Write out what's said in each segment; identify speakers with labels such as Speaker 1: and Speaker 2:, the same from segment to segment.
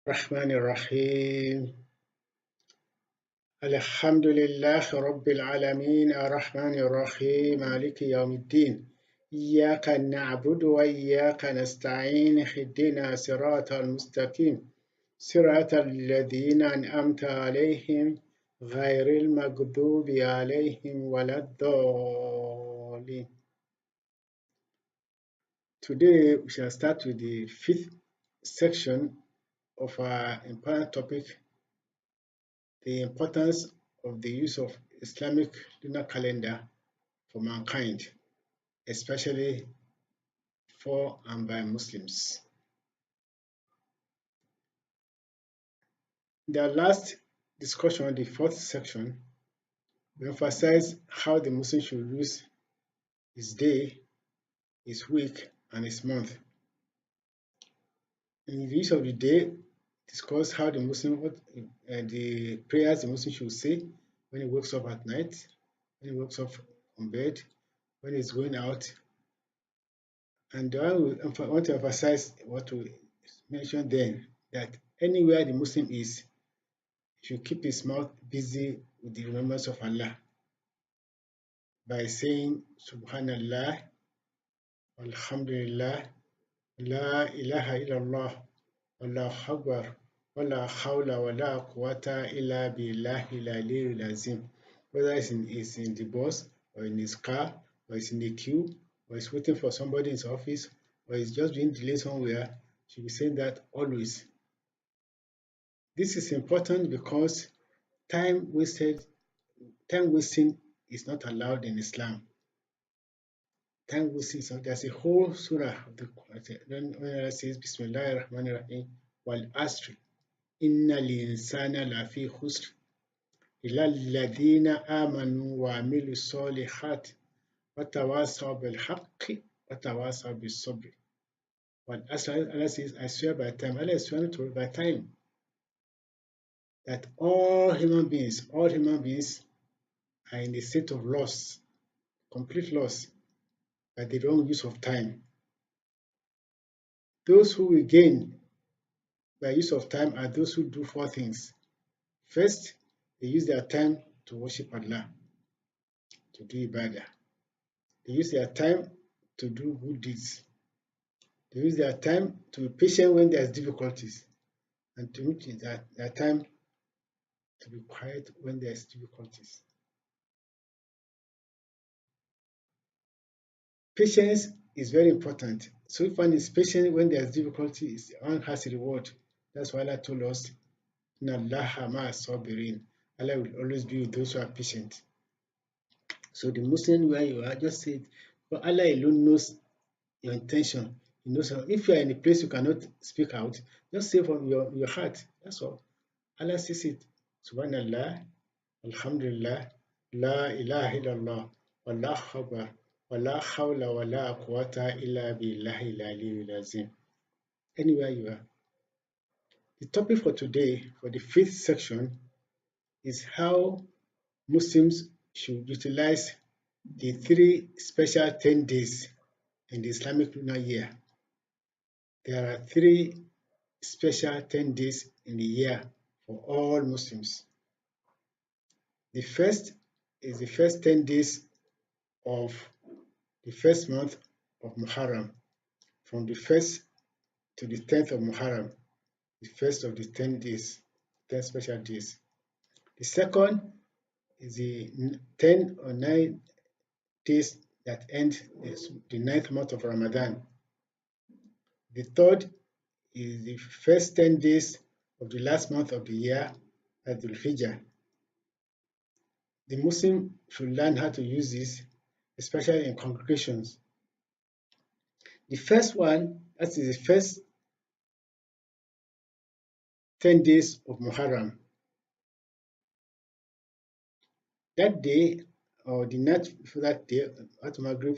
Speaker 1: الرحمن الرحيم الحمد لله رب العالمين الرحمن الرحيم مالك يوم الدين إياك نعبد وإياك نستعين اهدنا صراط المستقيم صراط الذين أنعمت عليهم غير المغضوب عليهم ولا الضالين. Today we shall start with the fifth section of our important topic, the importance of the use of Islamic lunar calendar for mankind, especially for and by Muslims. In the last discussion, the fourth section, we emphasized how the Muslim should use his day, his week, and his month. In the use of the day, discuss how the prayers the Muslim should say when he wakes up at night, when he wakes up on bed, when he's going out. And I want to emphasize what we mentioned then, that anywhere the Muslim is, he should keep his mouth busy with the remembrance of Allah by saying Subhanallah, Alhamdulillah, La ilaha illallah, Wallahu Akbar, Wala hawla wala quwwata illa billahi al-aliyyil azim. Whether it's in the bus, or in his car, or it's in the queue, or he's waiting for somebody in his office, or he's just being delayed somewhere, should be saying that always. This is important because time wasting is not allowed in Islam. Time wasting, so there's a whole surah of the Quran when Allah says Bismillahir Rahmanir Rahim wal asri innal insana lafi khusr illa alladhina amanu wa amilu solihat wa tawasaw bil haqqi wa tawasaw bis sabr. Wal asri, Allah says, I swear by time. Allah is swearing to by time, that all human beings are in a state of loss, complete loss, by the wrong use of time. Those who will gain by use of time are those who do four things. First, they use their time to worship Allah, to do ibadah. They use their time to do good deeds. They use their time to be patient when there's difficulties, and to use their time to be quiet when there's difficulties. Patience is very important. So if one is patient when there's difficulties, one has a reward. That's why Allah told us, Inna Allaha ma'a sabirin. Allah will always be with those who are patient. So the Muslim, where you are, just say it. But Allah alone knows your intention. He knows if you are in a place you cannot speak out, just say from your heart. That's all. Allah says it. Subhanallah, Alhamdulillah, La ilaha illallah, Wallahu Akbar, Wala hawla wala quwwata illa billahi al-aliyyil azim. Anywhere you are. The topic for today, for the fifth section, is how Muslims should utilize the 3 special 10 days in the Islamic lunar year. There are 3 special 10 days in the year for all Muslims. The first is the first 10 days of the first month of Muharram, from the 1st to the 10th of Muharram, the first of the 10 days, 10 special days. The second is the 10 or 9 days that end the 9th month of Ramadan. The third is the first 10 days of the last month of the year, Dhul Hijjah. The Muslim should learn how to use this, especially in congregations. The first one, that is the first 10 days of Muharram. That day, or the night before that day, at Maghrib,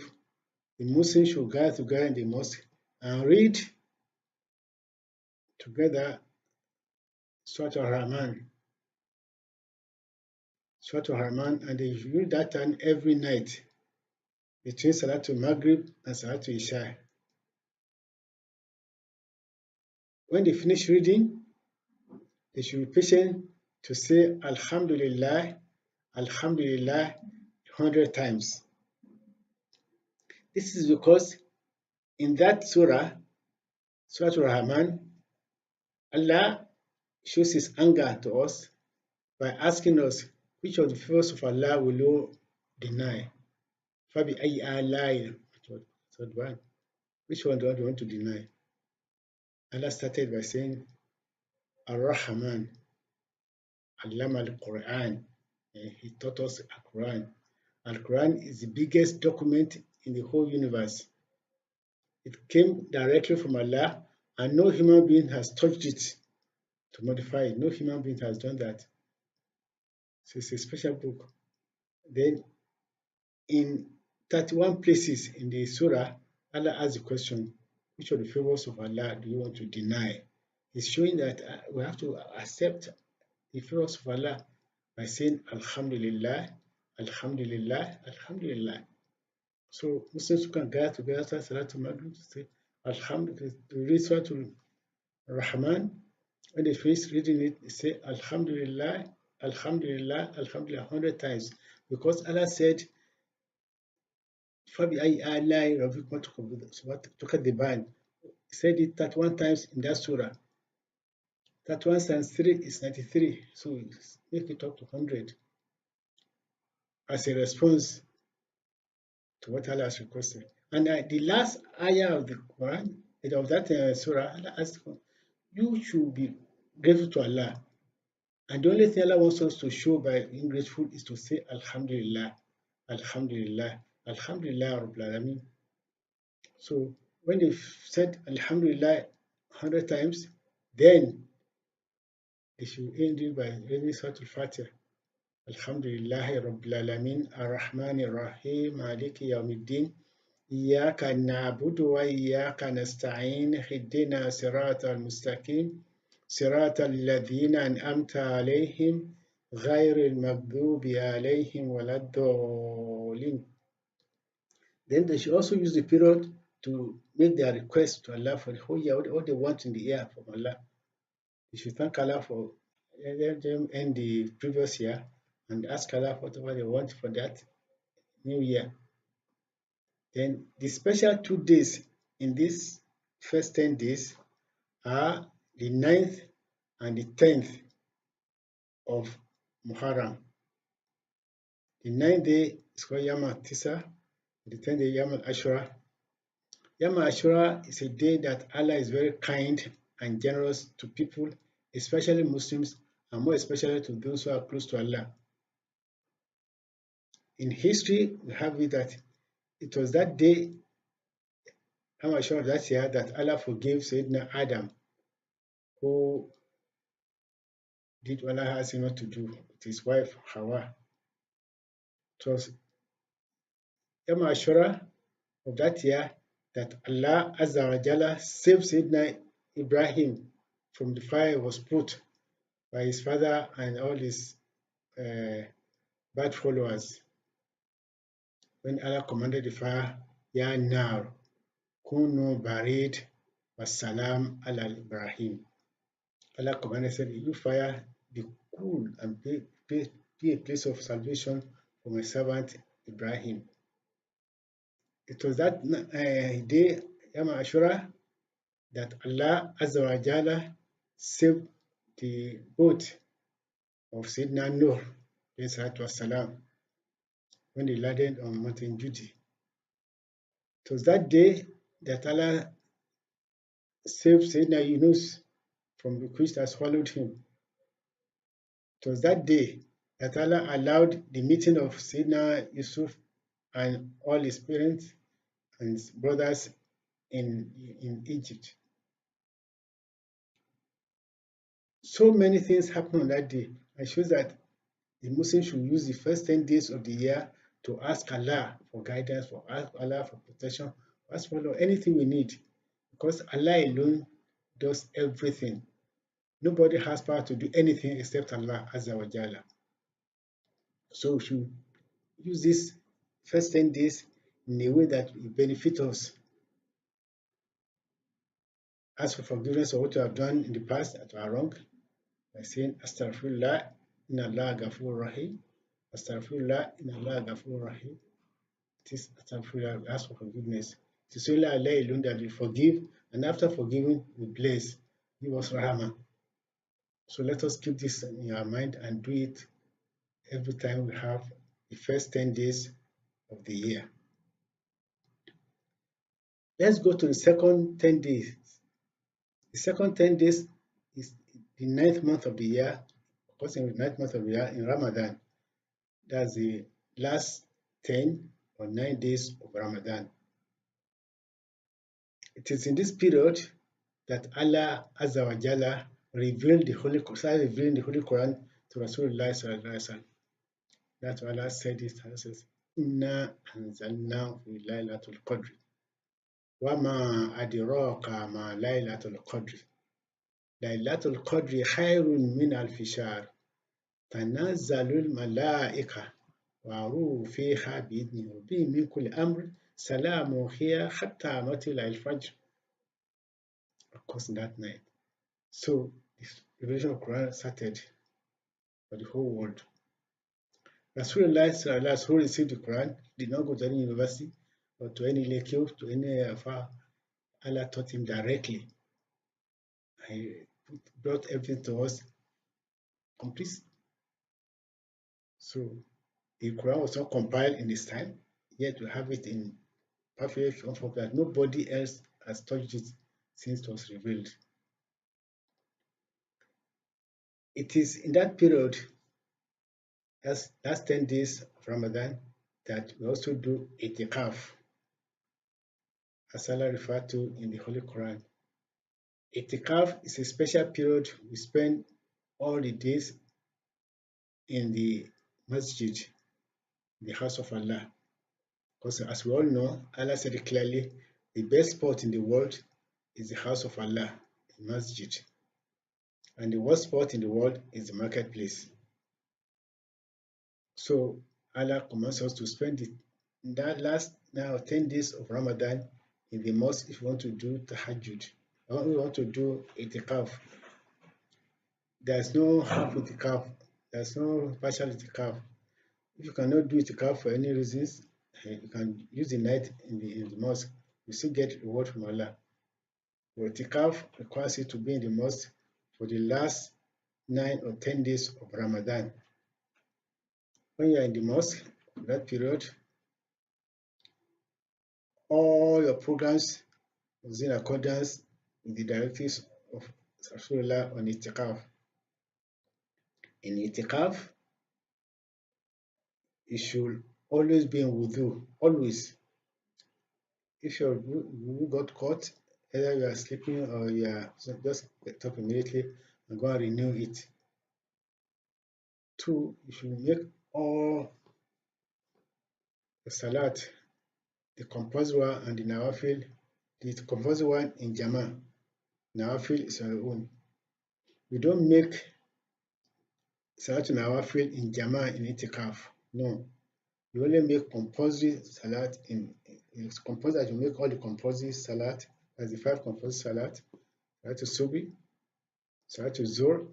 Speaker 1: the Muslims should gather together in the mosque and read together Surah Al-Rahman. Surah Al-Rahman, and they should read that time every night between Salatul Maghrib and Salatul Isha. When they finish reading, They should be patient to say Alhamdulillah, Alhamdulillah 100 times. This is because in that surah, Surah Al-Rahman, Allah shows His anger to us by asking us, which of the favors of Allah will you deny? فَبِأَيِّ آلَاءِ Third one. Which one do you want to deny? Allah started by saying, Ar-Rahman, Allama al-Quran. He taught us Al-Quran. Al-Quran is the biggest document in the whole universe. It came directly from Allah, and no human being has touched it to modify it. No human being has done that. So it's a special book. Then in 31 places in the surah, Allah asks the question, which of the favors of Allah do you want to deny? It's showing that we have to accept the favors of Allah by saying Alhamdulillah, Alhamdulillah, Alhamdulillah. So Muslims can gather together after Salatul Maghrib to say Alhamdulillah, to read Surah Rahman. When they finish reading it, they say Alhamdulillah, Alhamdulillah, Alhamdulillah 100 times. Because Allah said, فَبِأَيِّ آلَاءِ رَبِّكُمَا تُكَذِّبَانِ. He said it 31 times in that surah. 31 times 3 is 93. So make it up to 100 as a response to what Allah has requested. And the last ayah of the Quran, of that surah, Allah asked, you should be grateful to Allah. And the only thing Allah wants us to show by being grateful is to say Alhamdulillah, Alhamdulillah, Alhamdulillah Rabbil Alameen. So when they said Alhamdulillah 100 times, then they should end it by reading Surah Al-Fatiha. Alhamdulillahi Rabbil Alameen, Ar-Rahman Ar-Rahim, Maliki Yawmiddin, إياك نعبد وإياك نستعين اهدنا صراط المستقيم صراط الذين أنعمت عليهم غير المغضوب عليهم ولا الضالين. Then they should also use the period to make their request to Allah for the whole year, what they want in the year from Allah. They should thank Allah for them end the previous year and ask Allah for whatever they want for that new year. Then the special 2 days in this first 10 days are the 9th and the 10th of Muharram. The 9th day is called Yom Tisa, the 10th day Yom Ashura. Yom Ashura is a day that Allah is very kind and generous to people, especially Muslims, and more especially to those who are close to Allah. In history, we have it that it was that day, Yom Ashura, that year, that Allah forgave Sayyidina Adam, who did what Allah asked him not to do with his wife Hawa. It was Yom Ashura of that year that Allah Azza wa Jalla saved Sayyidina Ibrahim from the fire he was put by his father and all his bad followers. When Allah commanded the fire, Ya Nar, Kunu Barid Wassalam ala Ibrahim. Allah commanded, said, you fire, be cool and be a place of salvation for my servant Ibrahim. It was that day, Yom Ashura, that Allah Azza wa Jalla saved the boat of Sayyidina Nuh, والسلام, when they landed on Mountain Judy. It was that day that Allah saved Sayyidina Yunus from the fish that swallowed him. It was that day that Allah allowed the meeting of Sayyidina Yusuf and all his parents and his brothers in Egypt. So many things happened on that day. It shows that the Muslims should use the first 10 days of the year to ask Allah for guidance, for ask Allah for protection, ask for anything we need. Because Allah alone does everything. Nobody has power to do anything except Allah Azza wa Jalla. So we should use this first 10 days in a way that will benefit us. Ask for forgiveness of what we have done in the past that were wrong. by saying Astaghfirullah, Inna Allah Ghafur Rahim. Astaghfirullah, Inna Allah Ghafur Rahim. It is Astaghfirullah, we ask for forgiveness. It is only Allah alone that will forgive, and after forgiving, we bless. Give us Rahmah. So let us keep this in our mind and do it every time we have the first 10 days of the year. Let's go to the second 10 days. The second 10 days is the ninth month of the year, because in the ninth month of the year in Ramadan. That's the last 10 or 9 days of Ramadan. It is in this period that Allah Azza wa Jalla revealed the Holy Quran to Rasulullah sallallahu alaihi wasallam. That's why Allah said it. Allah says, "Inna anzalnahu fi laylatul qadr, wa ma adraka ma laylatul qadr. Laylatul qadri khairun min alfi shahr. Tanazzalul malaika wa ruhu fiha bi'idhni rabbihim min kulli amr. Salamun hiya hatta matla'il fajr." Of course, that night. So the revelation of Quran started for the whole world. Rasulullah sallallahu who received the Quran did not go to any university or to any lekio, to any afar. Allah taught him directly. He brought everything to us complete. So the Quran was not compiled in his time, yet we have it in perfect form that nobody else has touched it since it was revealed. It is in that period, that's last 10 days of Ramadan, that we also do itikaf, as Allah referred to in the Holy Quran. Itikaf is a special period we spend all the days in the masjid, the house of Allah. Because as we all know, Allah said it clearly, the best spot in the world is the house of Allah, the masjid. And the worst spot in the world is the marketplace. So Allah commands us to spend it in that last now 10 days of Ramadan in the mosque if you want to do tahajjud. Or we want to do itikaf. There's no half itikaf. There's no partial itikaf. If you cannot do itikaf for any reasons, you can use the night in the mosque. You still get reward from Allah. But itikaf requires you to be in the mosque for the last 9 or 10 days of Ramadan. When you are in the mosque for that period, all your programs is in accordance with the directives of Rasulullah on itikaf. In itikaf, you should always be in wudu, always. If your wudu got caught, either you are sleeping or you are just get up immediately and go and renew it. 2, you should make all the salat, the compulsory one and the nawafil, the compulsory one in Jama. Nawafil is on your own. You don't make salat nawafil in Jama in itikaf. No. You only make compulsory salat it's compulsory that you make all the compulsory salat, as the 5 compulsory salat, Salatul Subhi, Salatul Zuhr,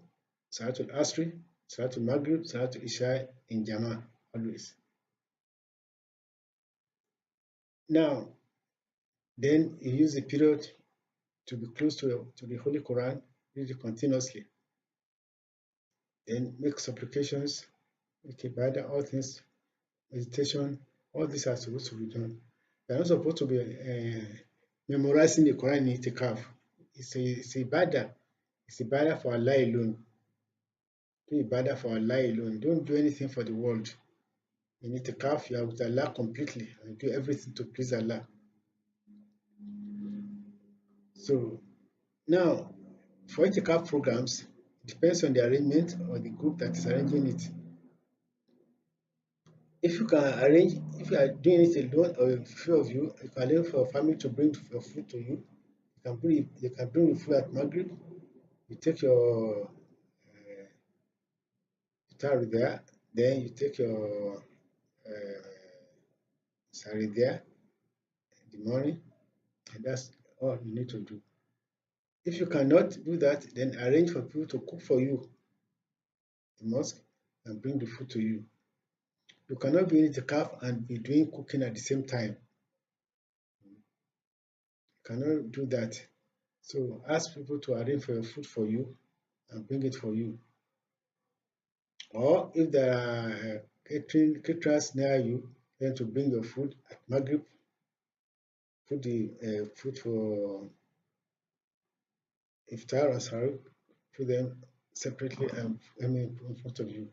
Speaker 1: Salatul Asri, Salatul Maghrib, Salatul Isha in Jama, always. Now, then you use the period to be close to the Holy Quran, read it continuously. Then make supplications, make ibadah, all things, meditation, all these are supposed to be done. They are not supposed to be memorizing the Quran in itikaf. It's ibadah. It's ibadah for Allah alone. Do ibadah for Allah alone. Don't do anything for the world. In itikaf, you are with Allah completely and do everything to please Allah. So now, for itikaf programs, it depends on the arrangement or the group that is arranging it. If you can arrange, if you are doing it alone or a few of you, you can arrange for a family to bring your food to you. You can bring the food at Maghrib. You take your guitar there, then you take your sari there in the morning, and that's all you need to do. If you cannot do that, then arrange for people to cook for you the mosque and bring the food to you. You cannot be in itikaf and be doing cooking at the same time. You cannot do that. So ask people to arrange for your food for you and bring it for you. Or if there are caterers near you, then to bring your food at Maghrib, put the food for iftar or sahur, put them separately and in front of you.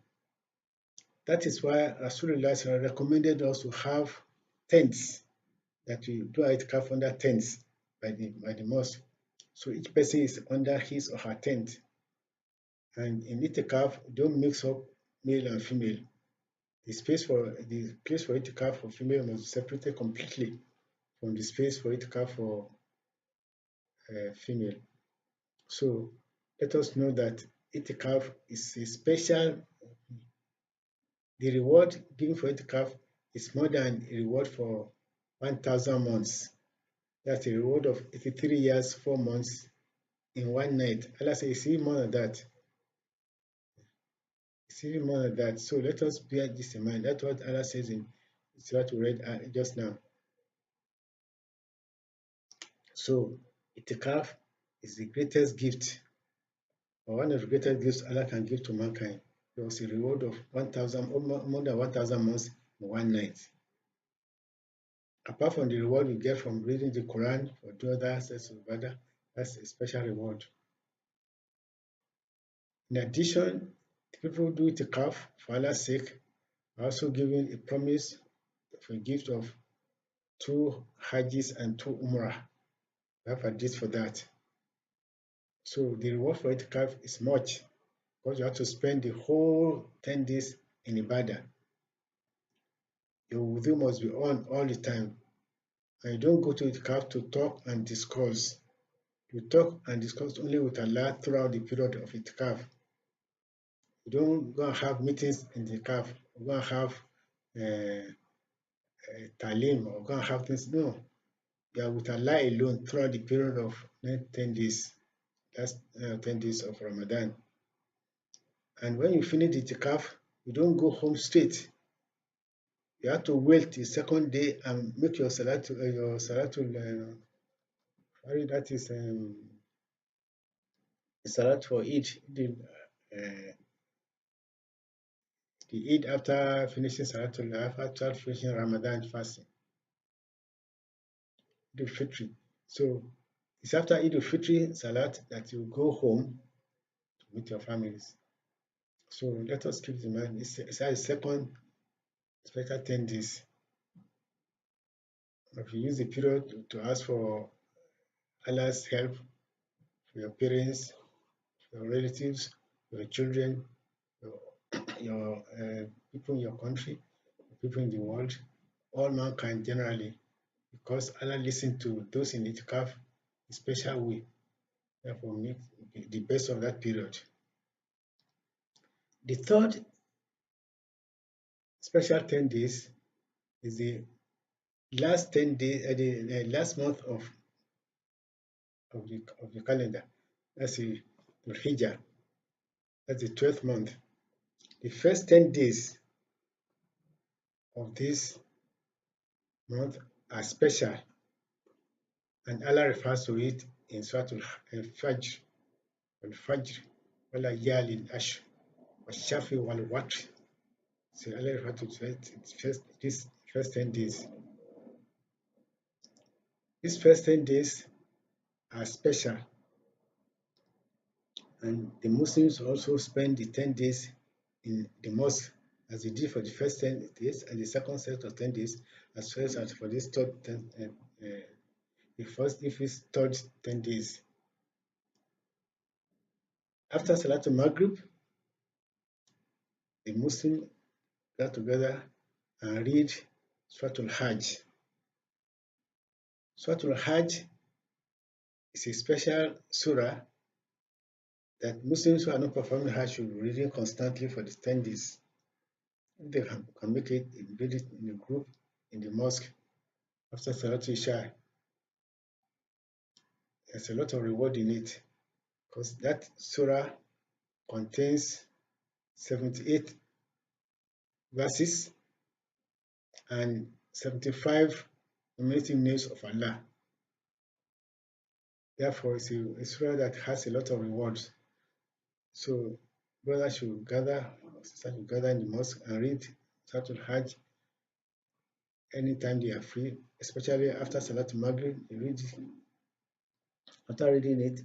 Speaker 1: That is why Rasulullah recommended us to have tents, that we do itikaf under tents by the mosque. So each person is under his or her tent. And in itikaf, don't mix up male and female. The place for itikaf for female must be separated completely from the space for itikaf for female. So let us know that itikaf is a special. The reward given for itikaf is more than a reward for 1,000 months. That's a reward of 83 years, 4 months in one night. Allah says, see more than that. See more than that. So let us bear this in mind. That's what Allah says in what we read just now. So itikaf is the greatest gift, or one of the greatest gifts Allah can give to mankind. There was a reward of 1,000, more than 1,000 months in one night. Apart from the reward we get from reading the Quran or do other aspects of Ibadah, that's a special reward. In addition, the people who do itikaf for Allah's sake are also given a promise of a gift of 2 Hajjis and 2 Umrah. We have a date for that. So the reward for itikaf is much, because you have to spend the whole 10 days in Ibadah. Your wudu must be on all the time. And you don't go to itikaf to talk and discuss. You talk and discuss only with Allah throughout the period of itikaf. You don't go and have meetings in the itikaf. You go and have talim or go and have things. No. You are with Allah alone throughout the period of 10 days. That's 10 days of Ramadan. And when you finish the itikaf, you don't go home straight. You have to wait till second day and make your salatul, that is salat for Eid, the Eid after finishing salatul, after finishing Ramadan fasting, Eid al-Fitr. So it's after Eid al-Fitr salat that you go home to meet your families. So let us keep in mind, it's a second special 10 days. If you use the period to ask for Allah's help for your parents, for your relatives, for your children, your people in your country, people in the world, all mankind generally, because Allah listens to those in itikaf in a special way. Therefore, make the best of that period. The third special 10 days is the last 10 days, the last month of the calendar. That's the Hijjah. That's the 12th month. The first 10 days of this month are special, and Allah refers to it in Surah Al-Fajr, Al-Fajr, wala yalin ash, washafi wal watr. So Allah refers to this first 10 days. These first 10 days are special, and the Muslims also spend the 10 days in the mosque as they did for the first 10 days and the second set of 10 days, as well as for this third 10, the first if it's third 10 days. After Salatul Maghrib, the Muslims got together and read Suratul Hajj. Suratul Hajj is a special surah that Muslims who are not performing Hajj should be reading constantly for the 10 days. If they can make it, read it in a group in the mosque after Salatul Isha. There's a lot of reward in it, because that surah contains 78 verses and 75 nominating names of Allah. Therefore, it's a surah that has a lot of rewards. So, brothers should gather, sisters should gather in the mosque and read Suratul Hajj anytime they are free, especially after Salatul Maghrib. You read it. After reading it,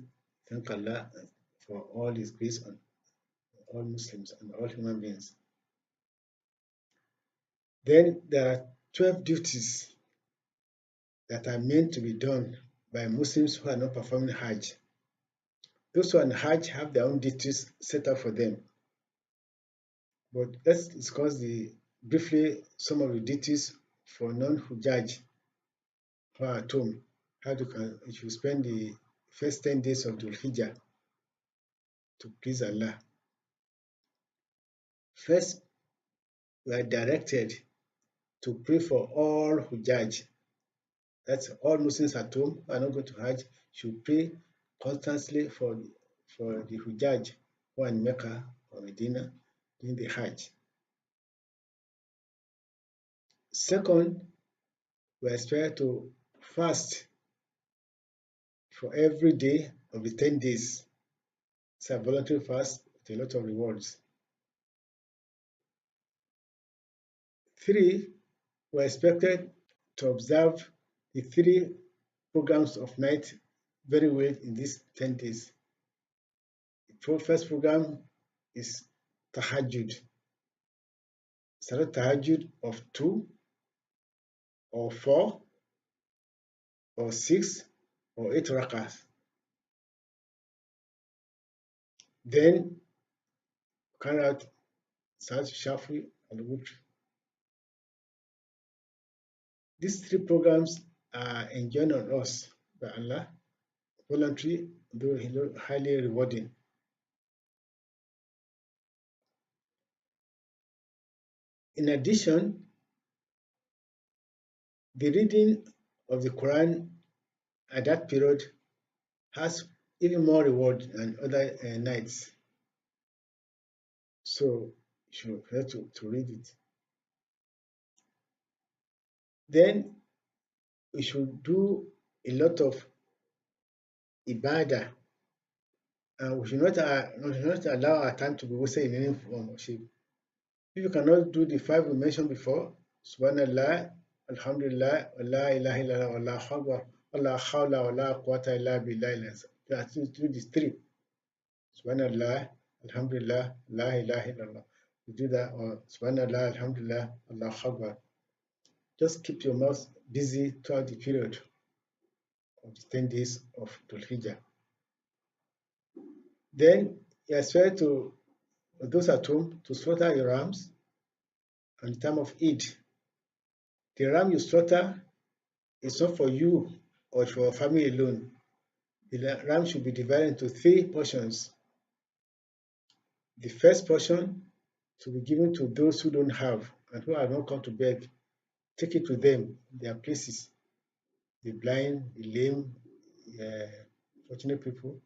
Speaker 1: thank Allah for all His grace on all Muslims and all human beings. Then there are 12 duties that are meant to be done by Muslims who are not performing Hajj. Those who are on Hajj have their own duties set up for them. But let's discuss briefly some of the duties for non-Hujjaj who are at home. How you should spend the first 10 days of Dhul Hijjah to please Allah. First, we are directed to pray for all Hujjaj. That's all Muslims at home who are not going to Hajj should pray constantly for the Hujjaj who are in Mecca or Medina doing the Hajj. Second, we are expected to fast for every day of the 10 days. It's a voluntary fast with a lot of rewards. 3, we are expected to observe the 3 programs of night very well in these 10 days. The first program is Tahajjud. Salat Tahajjud of 2 or 4 or 6 or 8 rakahs. Then carry out Salat Shafi and Witr. These 3 programs are enjoined on us by Allah, voluntary, though highly rewarding. In addition, the reading of the Quran at that period has even more reward than other nights. So you should have to read it. Then we should do a lot of ibadah, and we should not allow our time to be wasted in any form or shape. If you cannot do the 5 we mentioned before, Subhanallah, Alhamdulillah, wa la ilaha illallah, wa la hawla, wa la hawla, wa la quwwata illa billah. You have to do these 3. Subhanallah, Alhamdulillah, la ilaha illallah. You do that, or Subhanallah, Alhamdulillah, Allahu Akbar. Just keep your mouth busy throughout the period of the 10 days of Dhul Hijjah. Then you are expected to, those at home, to slaughter your rams on the time of Eid. The ram you slaughter is not for you or for your family alone. The ram should be divided into 3 portions. The first portion should be given to those who don't have and who have not come to beg. Take it to them, their places, the blind, the lame, fortunate people.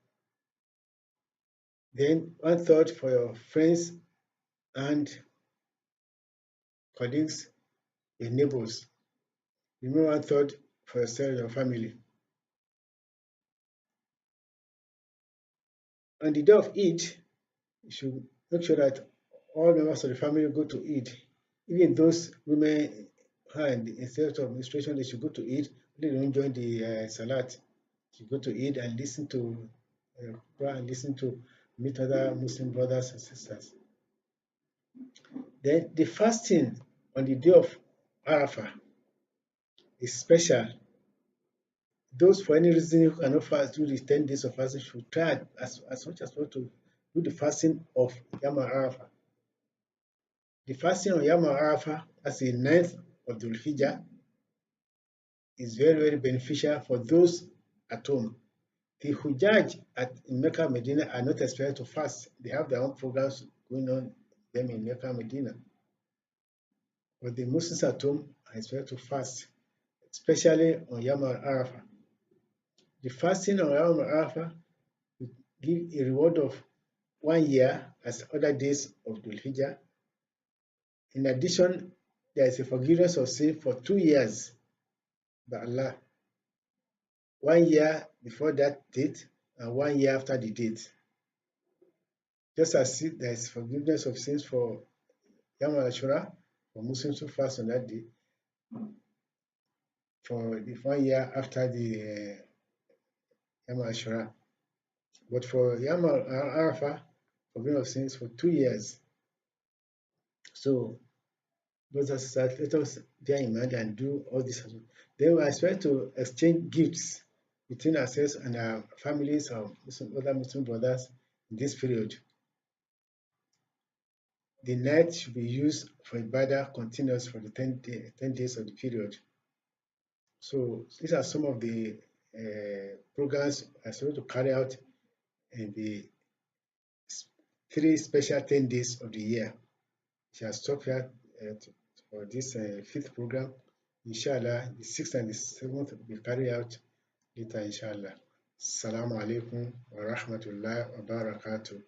Speaker 1: Then 1/3 for your friends and colleagues, your neighbors. Remember 1/3 for yourself and your family. On the day of Eid, you should make sure that all members of the family go to Eid. Even those women who are in the state of administration, they should go to Eid. They don't join the Salat. You go to Eid and listen to meet other Muslim brothers and sisters. Then the fasting on the day of Arafah is special. Those for any reason who cannot fast do the 10 days of fasting should try as much as possible to do the fasting of Yom Arafah. The fasting of Yom Arafah, as the 9th of Dhul Hijjah, is very, very beneficial for those at home. The Hujjaj in Mecca and Medina are not expected to fast. They have their own programs going on them in Mecca and Medina. But the Muslims at home are expected to fast, especially on Yom Arafah. The fasting on Yom Arafah will give a reward of 1 year as other days of Dhul Hijjah. In addition, there is a forgiveness of sin for 2 years by Allah. 1 year before that date and 1 year after the date. Just as there is forgiveness of sins for Yom Ashura, for Muslims who fast on that day, for the 1 year after the Yom Ashura. But for Yom Arafah, forgiveness of sins for 2 years. So, brothers and sisters, let us bear in mind and do all this. Then we expect to exchange gifts between ourselves and our families or other Muslim brothers in this period. The night should be used for Ibadah continuous for the 10 days of the period. So these are some of the programs I supposed to carry out in the 3 special 10 days of the year. I shall stop here for this 5th program. Inshallah, the 6th and the 7th will be carried out later, inshallah. Assalamu alaikum wa rahmatullahi wa barakatuh.